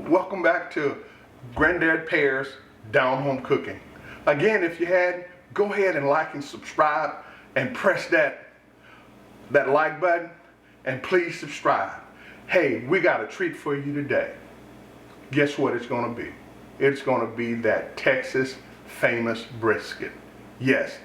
Welcome back to Granddad Pear's Down Home Cooking. Again, if you hadn't, go ahead and like and subscribe and press that like button and please subscribe. Hey, we got a treat for you today. Guess what it's going to be? It's going to be that Texas famous brisket. Yes,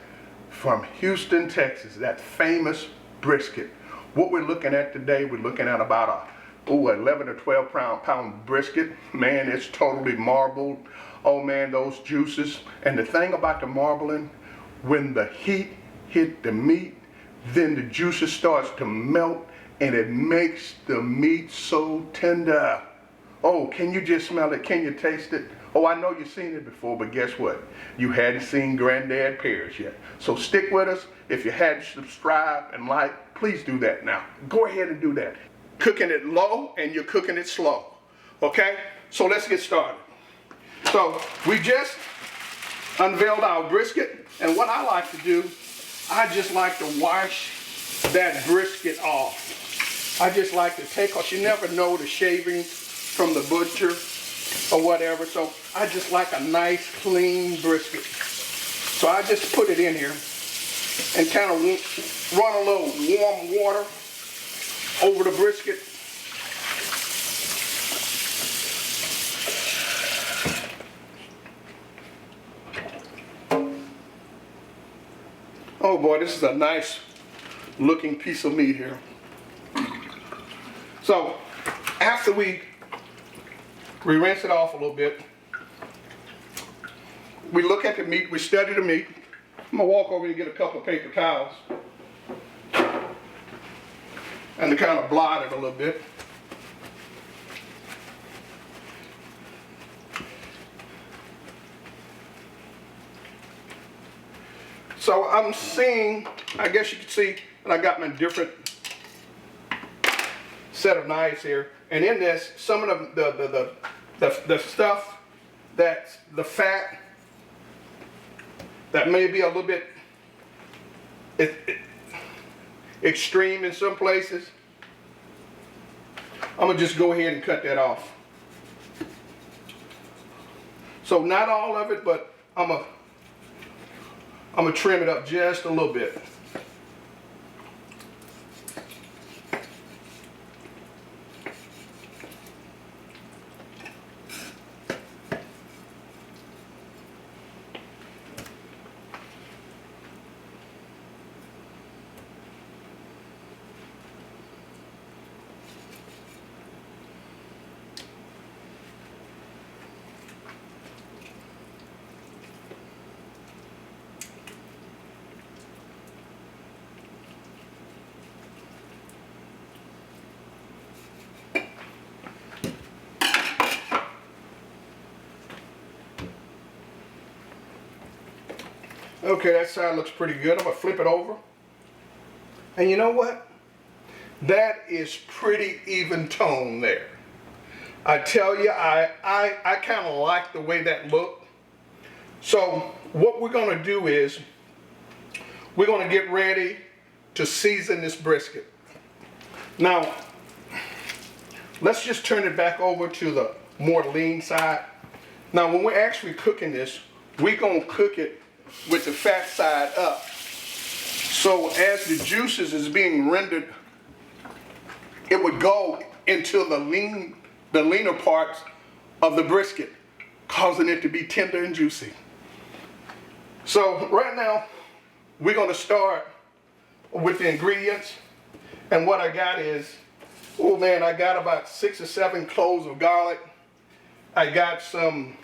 from Houston, Texas, that famous brisket. What we're looking at today, we're looking at about a 11 or 12 pound brisket. Man, it's totally marbled. Oh man, those juices. And the thing about the marbling, when the heat hit the meat, then the juices starts to melt and it makes the meat so tender. Oh, can you just smell it? Can you taste it? Oh, I know you've seen it before, but guess what? You hadn't seen Granddad Pear's yet. So stick with us. If you hadn't subscribed and liked, please do that now. Go ahead and do that. Cooking it low and you're cooking it slow. Okay? So let's get started. So we just unveiled our brisket, and what I like to do, I just like to wash that brisket off. I just like to take, because you never know the shavings from the butcher or whatever, so I just like a nice clean brisket. So I just put it in here and kind of run a little warm water over the brisket. Oh boy, this is a nice looking piece of meat here. So after we rinse it off a little bit, we look at the meat, we study the meat. I'm gonna walk over and get a couple of paper towels and to kind of blot it a little bit. So I'm seeing, I guess you can see that I got my different set of knives here, and in this, some of the stuff that's the fat that may be a little bit extreme in some places, I'm gonna just go ahead and cut that off. So not all of it, but I'm gonna trim it up just a little bit. Okay, that side looks pretty good. I'm gonna flip it over. And you know what? That is pretty even tone there. I tell you, I kind of like the way that looked. So what we're gonna do is, we're gonna get ready to season this brisket. Now, let's just turn it back over to the more lean side. Now, when we're actually cooking this, we're gonna cook it with the fat side up. So as the juices is being rendered, it would go into the leaner parts of the brisket, causing it to be tender and juicy. So right now, we're gonna start with the ingredients. And what I got is, oh man, I got about 6 or 7 cloves of garlic. I got some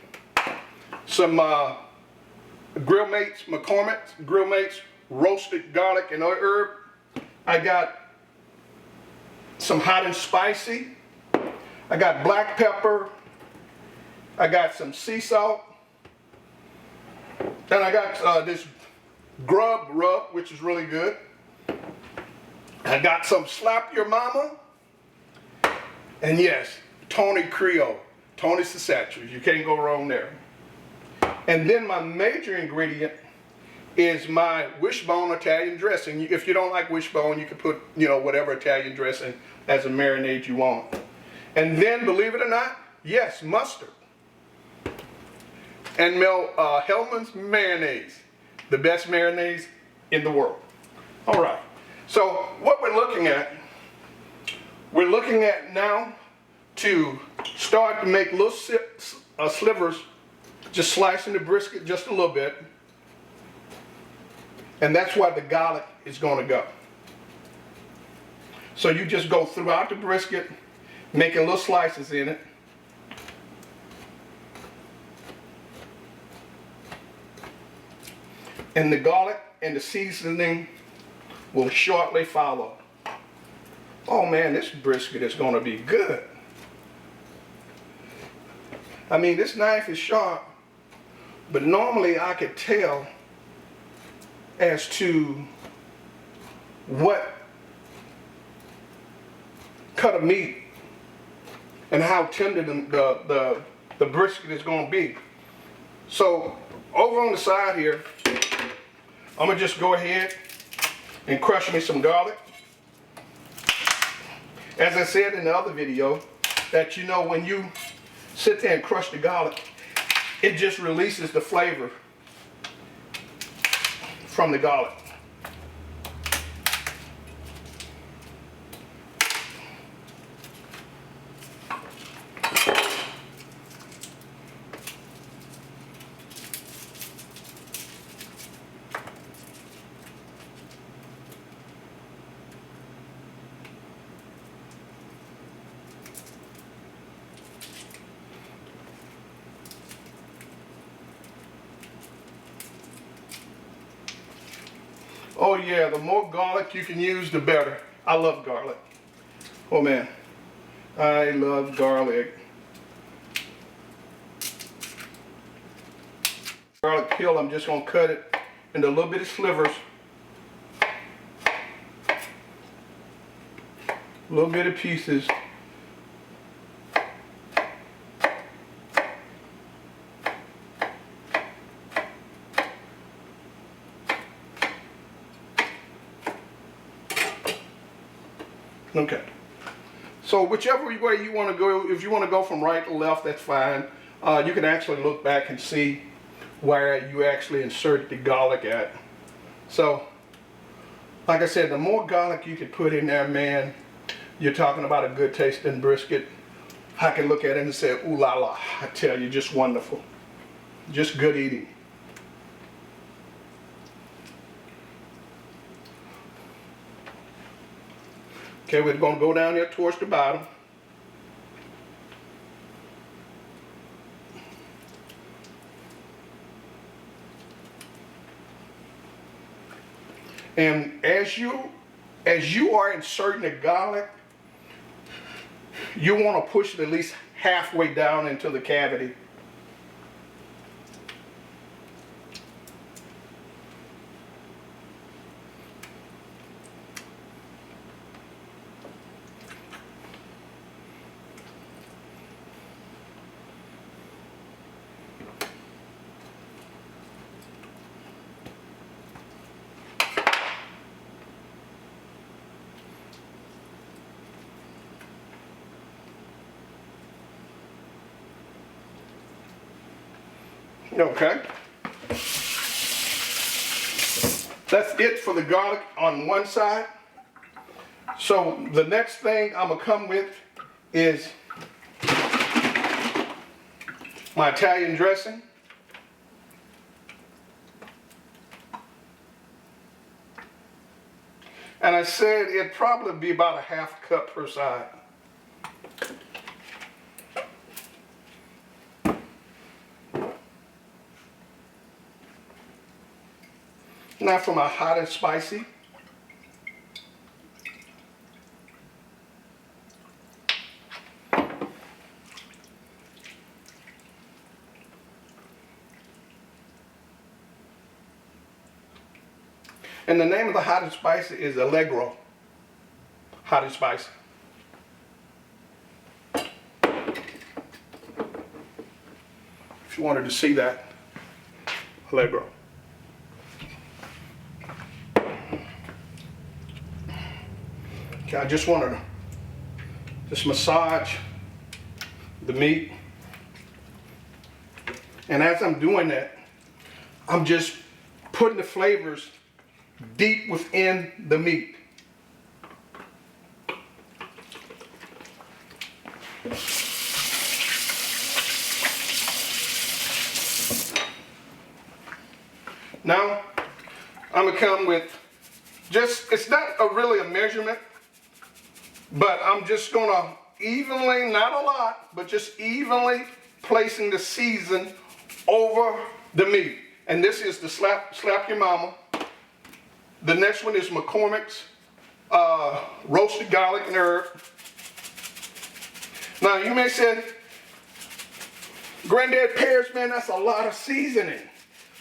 Grill Mates, McCormick's Grill Mates roasted garlic and herb. I got some hot and spicy. I got black pepper. I got some sea salt. And I got this grub rub, which is really good. I got some Slap Your Mama. And yes, Tony Creole, Tony Sriracha. You can't go wrong there. And then my major ingredient is my wishbone Italian dressing. If you don't like wishbone, you can put, whatever Italian dressing as a marinade you want. And then, believe it or not, Yes, mustard. And Hellman's mayonnaise, the best mayonnaise in the world. All right, so what we're looking at now to start to make little slivers, just slicing the brisket just a little bit. And that's where the garlic is going to go. So you just go throughout the brisket, making little slices in it. And the garlic and the seasoning will shortly follow. Oh man, this brisket is going to be good. I mean, this knife is sharp, but normally I could tell as to what cut of meat and how tender the brisket is going to be. So over on the side here, I'm going to just go ahead and crush me some garlic. As I said in the other video, that when you sit there and crush the garlic, it just releases the flavor from the garlic. Oh yeah, the more garlic you can use, the better. I love garlic. Oh man, I love garlic. Garlic peel, I'm just gonna cut it into little bitty slivers. Little bitty pieces. Okay, so whichever way you want to go, if you want to go from right to left, that's fine. You can actually look back and see where you actually inserted the garlic at. So, like I said, the more garlic you can put in there, man, you're talking about a good tasting brisket. I can look at it and say, ooh la la, I tell you, just wonderful. Just good eating. Okay, we're going to go down there towards the bottom. And as you are inserting the garlic, you want to push it at least halfway down into the cavity. Okay. That's it for the garlic on one side. So the next thing I'm gonna come with is my Italian dressing. And I said it'd probably be about a half cup per side. Now for my hot and spicy. And the name of the hot and spicy is Allegro. Hot and spicy. If you wanted to see that, Allegro. Okay, I just want to massage the meat. And as I'm doing that, I'm just putting the flavors deep within the meat. Now, I'm gonna come with just, it's not really a measurement, but I'm just gonna evenly, not a lot, but just evenly placing the season over the meat. And this is the slap your mama. The next one is McCormick's roasted garlic and herb. Now you may say, Granddad Pears, man, that's a lot of seasoning.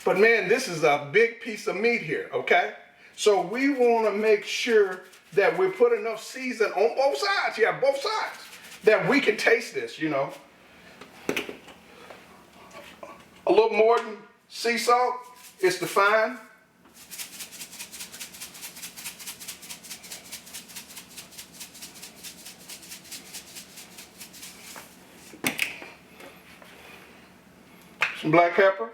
But man, this is a big piece of meat here, okay? So we want to make sure that we put enough season on both sides, yeah, both sides, that we can taste this, you know. A little more than sea salt is the fine. Some black pepper.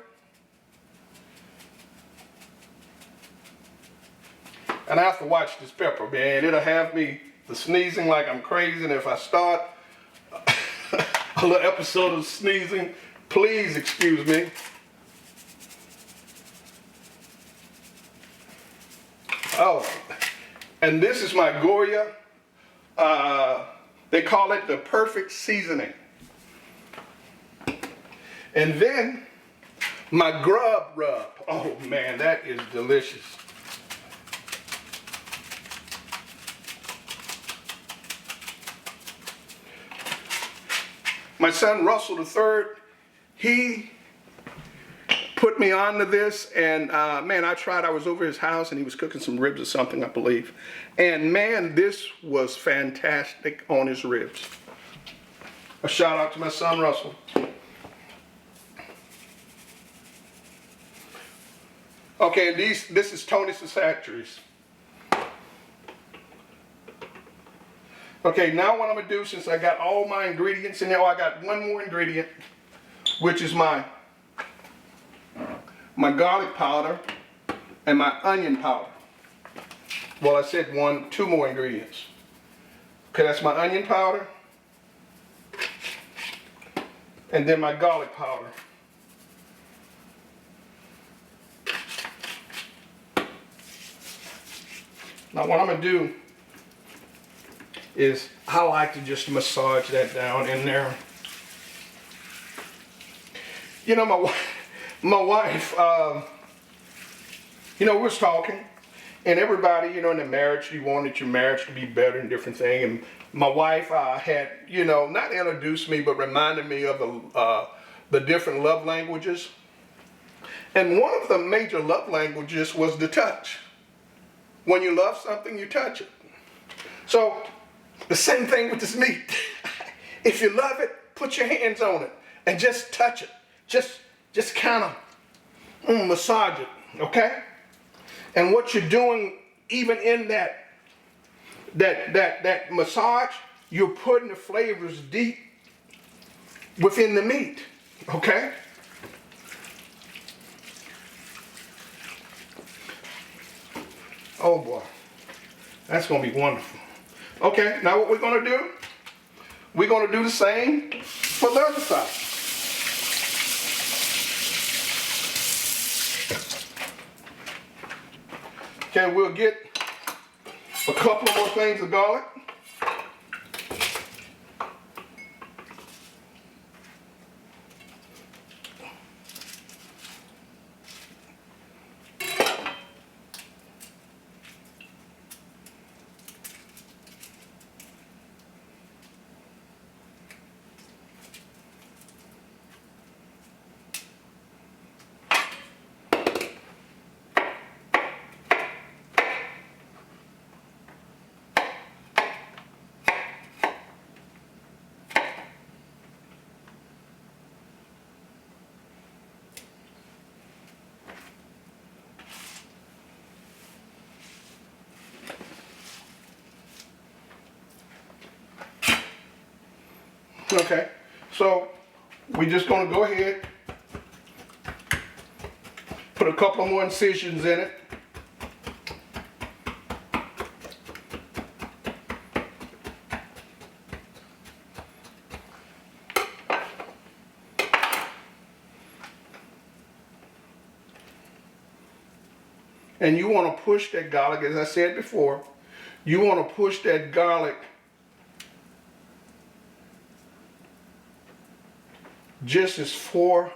And I have to watch this pepper, man. It'll have me sneezing like I'm crazy. And if I start a little episode of sneezing, please excuse me. Oh, and this is my Goya. They call it the perfect seasoning. And then my grub rub. Oh man, that is delicious. My son Russell III, he put me onto this, and man, I tried. I was over his house and he was cooking some ribs or something, I believe. And man, this was fantastic on his ribs. A shout out to my son Russell. Okay, this is Tony's Factories. Okay, now what I'm gonna do, since I got all my ingredients in there, I got one more ingredient, which is my garlic powder and my onion powder. Well, I said two more ingredients. Okay, that's my onion powder and then my garlic powder. Now what I'm gonna do is I like to just massage that down in there. You know, my wife, you know, we was talking, and everybody, you know, in the marriage, you wanted your marriage to be better and different thing. And my wife had, you know, not introduced me, but reminded me of the different love languages. And one of the major love languages was the touch. When you love something, you touch it. So the same thing with this meat. If you love it, put your hands on it and just touch it. Just kind of massage it, okay? And what you're doing, even in that massage, you're putting the flavors deep within the meat, okay? Oh boy, that's gonna be wonderful. Okay, now what we're gonna do, we're gonna do the same for the other side. Okay, we'll get a couple more things of garlic. Okay, So we're just going to go ahead, put a couple more incisions in it. And you want to push that garlic, as I said before, you want to push that garlic just as far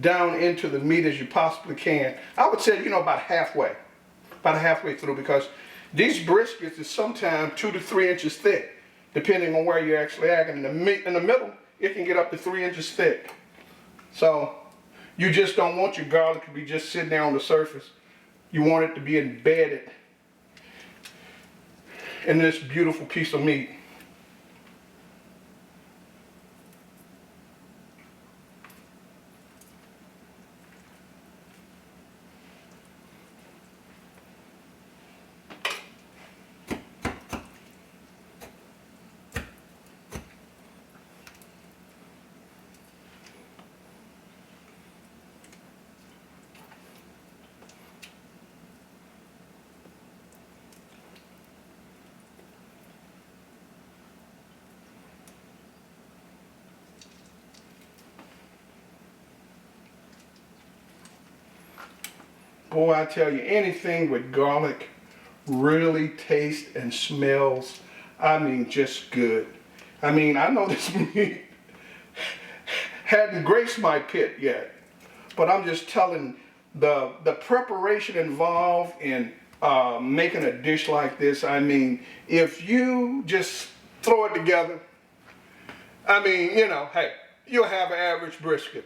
down into the meat as you possibly can. I would say, about halfway through, because these briskets is sometimes 2 to 3 inches thick, depending on where you're actually at. And in the middle, it can get up to 3 inches thick. So you just don't want your garlic to be just sitting there on the surface. You want it to be embedded in this beautiful piece of meat. Boy, I tell you, anything with garlic really tastes and smells, just good. I know this meat hadn't graced my pit yet, but I'm just telling the preparation involved in making a dish like this. If you just throw it together, hey, you'll have an average brisket.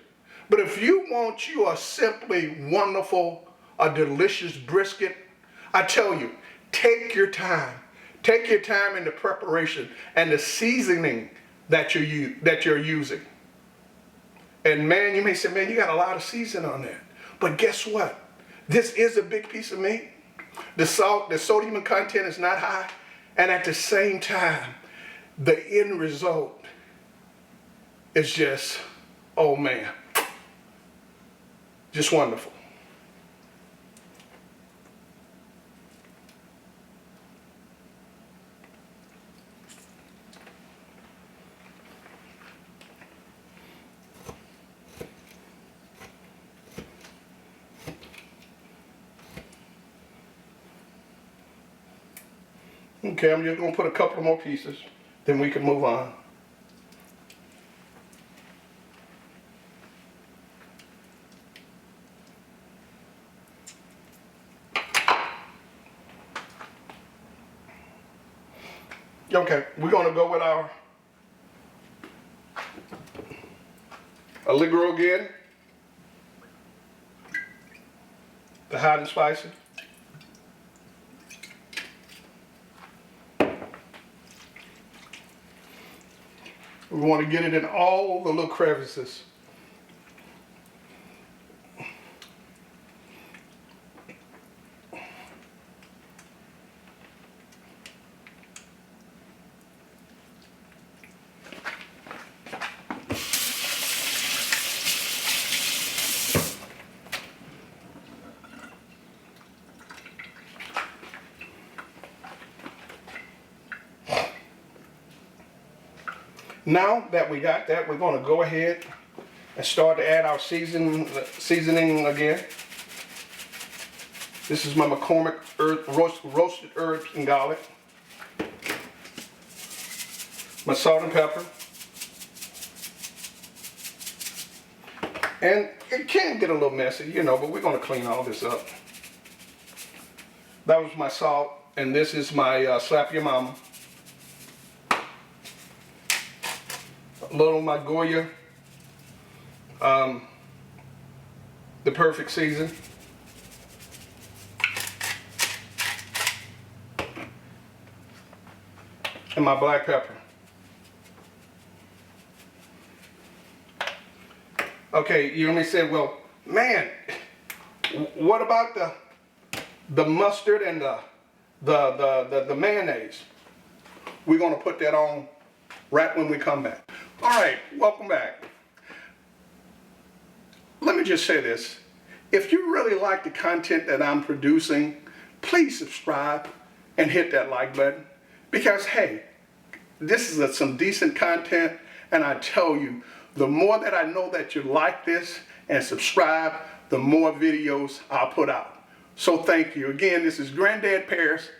But if you want a simply wonderful, a delicious brisket, I tell you, take your time. Take your time in the preparation and the seasoning that you're using. And man, you may say, man, you got a lot of seasoning on that. But guess what? This is a big piece of meat. The sodium content is not high. And at the same time, the end result is just, oh man, just wonderful. Okay, I'm just going to put a couple more pieces, then we can move on. Okay, we're going to go with our allegro again, the hot and spicy. We want to get it in all the little crevices. Now that we got that, we're going to go ahead and start to add our seasoning again. This is my McCormick roasted herbs and garlic. My salt and pepper. And it can get a little messy, but we're going to clean all this up. That was my salt, and this is my Slap Your Mama. A little of my Goya, the perfect season. And my black pepper. Okay, you may say, well, man, what about the mustard and the mayonnaise? We're going to put that on right when we come back. All right, welcome back. Let me just say this. If you really like the content that I'm producing, please subscribe and hit that like button. Because, hey, this is some decent content, and I tell you, the more that I know that you like this and subscribe, the more videos I'll put out. So thank you. Again, this is Granddad Paris,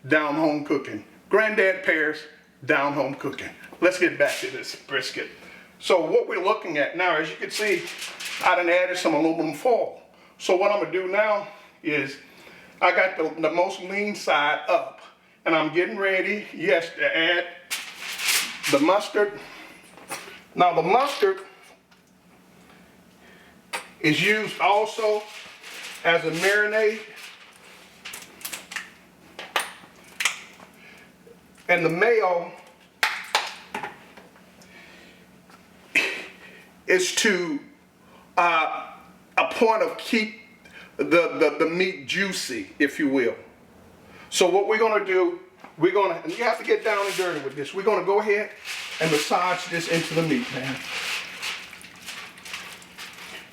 Down Home Cooking. Granddad Paris, Down Home Cooking. Let's get back to this brisket. So what we're looking at now, as you can see, I done added some aluminum foil. So what I'm gonna do now is, I got the most lean side up, and I'm getting ready, yes, to add the mustard. Now the mustard is used also as a marinade. And the mayo is to a point of keep the meat juicy, if you will. So what we're gonna do, and you have to get down and dirty with this, we're gonna go ahead and massage this into the meat, man.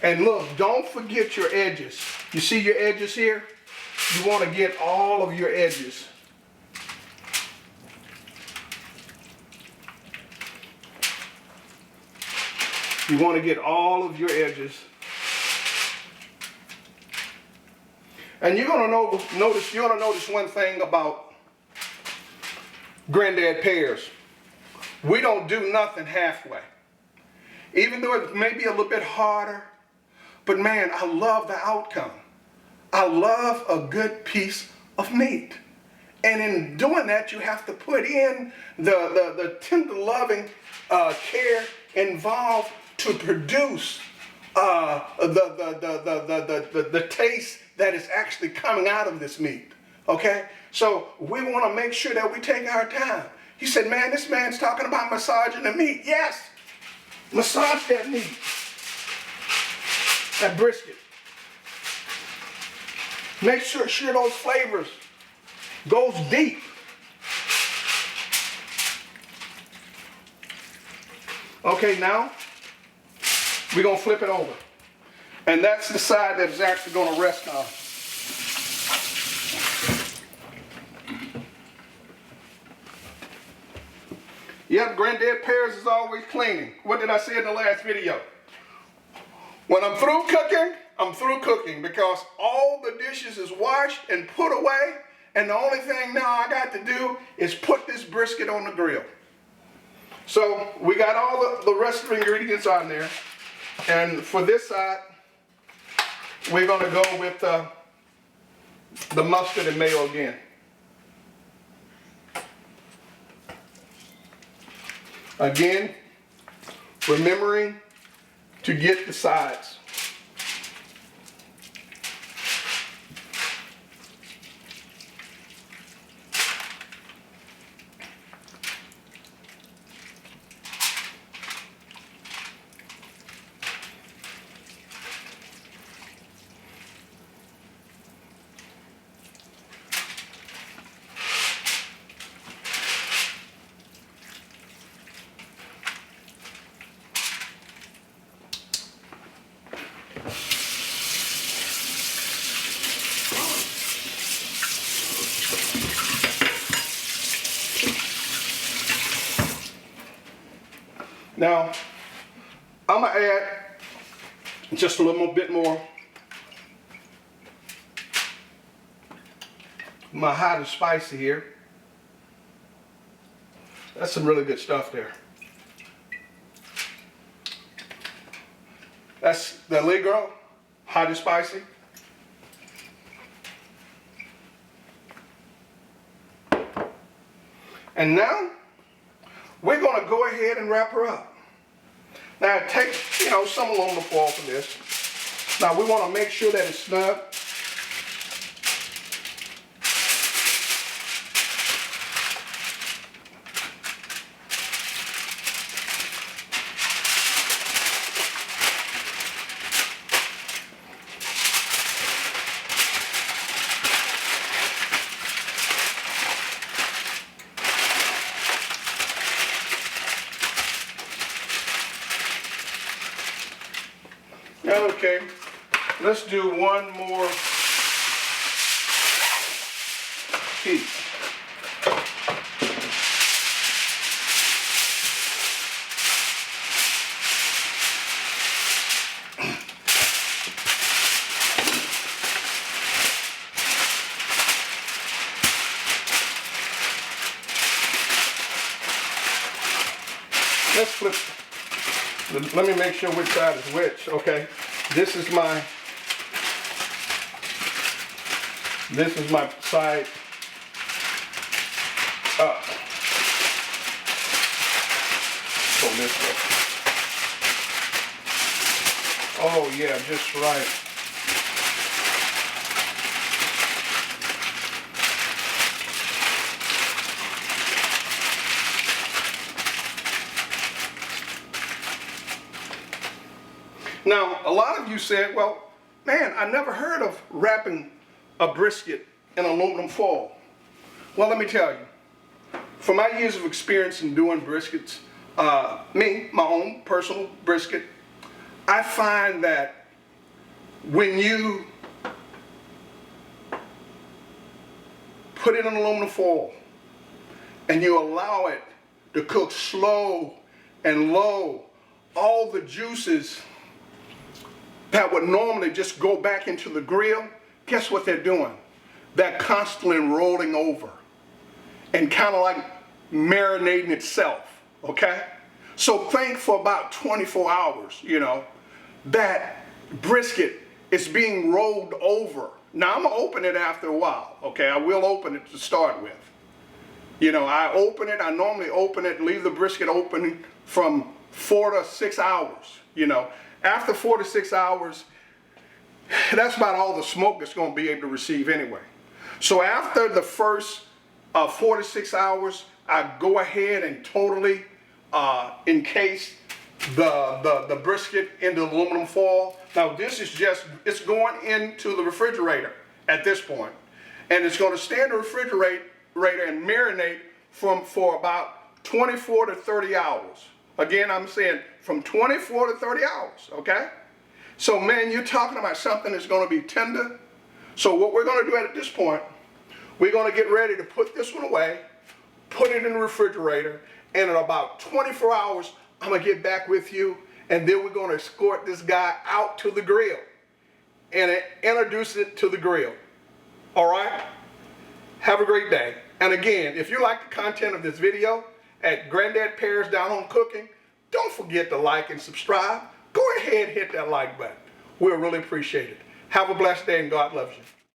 And look, don't forget your edges. You see your edges here? You wanna get all of your edges. You want to get all of your edges. And you're going to notice one thing about Granddad Pears. We don't do nothing halfway. Even though it may be a little bit harder, but man, I love the outcome. I love a good piece of meat. And in doing that, you have to put in the tender loving care involved to produce the taste that is actually coming out of this meat, okay? So we want to make sure that we take our time. He said, man, this man's talking about massaging the meat. Yes, massage that meat, that brisket. Make sure those flavors goes deep. Okay, now we're going to flip it over. And that's the side that is actually going to rest on. Yep, Granddad Pears is always cleaning. What did I say in the last video? When I'm through cooking because all the dishes is washed and put away, and the only thing now I got to do is put this brisket on the grill. So we got all the rest of the ingredients on there. And for this side, we're going to go with the mustard and mayo again. Again, remembering to get the sides. Now, I'm going to add just a little bit more my hot and spicy here. That's some really good stuff there. That's the Allegro, hot and spicy. And now, we're going to go ahead and wrap her up. Now take, some aluminum foil for this. Now we want to make sure that it's snug. Okay, let's do one more piece. Let's flip. Let me make sure which side is which. Okay, this is my side up. Go this way. Oh yeah, just right. Now, a lot of you said, well, man, I never heard of wrapping a brisket in aluminum foil. Well, let me tell you, from my years of experience in doing briskets, my own personal brisket, I find that when you put it in aluminum foil and you allow it to cook slow and low, all the juices that would normally just go back into the grill, guess what they're doing? They're constantly rolling over and kind of like marinating itself, okay? So think for about 24 hours, you know, that brisket is being rolled over. Now I'm gonna open it after a while, okay? I will open it to start with. You know, I normally open it, leave the brisket open from 4 to 6 hours, you know. After 4 to 6 hours, that's about all the smoke it's going to be able to receive anyway. So after the first 4 to 6 hours, I go ahead and totally encase the brisket in the aluminum foil. Now this is it's going into the refrigerator at this point, and it's going to stay in the refrigerator and marinate for about 24 to 30 hours. Again, I'm saying from 24 to 30 hours, okay? So, man, you're talking about something that's going to be tender. So what we're going to do at this point, we're going to get ready to put this one away, put it in the refrigerator, and in about 24 hours, I'm going to get back with you, and then we're going to escort this guy out to the grill and introduce it to the grill. All right? Have a great day. And again, if you like the content of this video at Granddad Pear's Down Home Cooking, don't forget to like and subscribe. Go ahead and hit that like button. We'll really appreciate it. Have a blessed day and God loves you.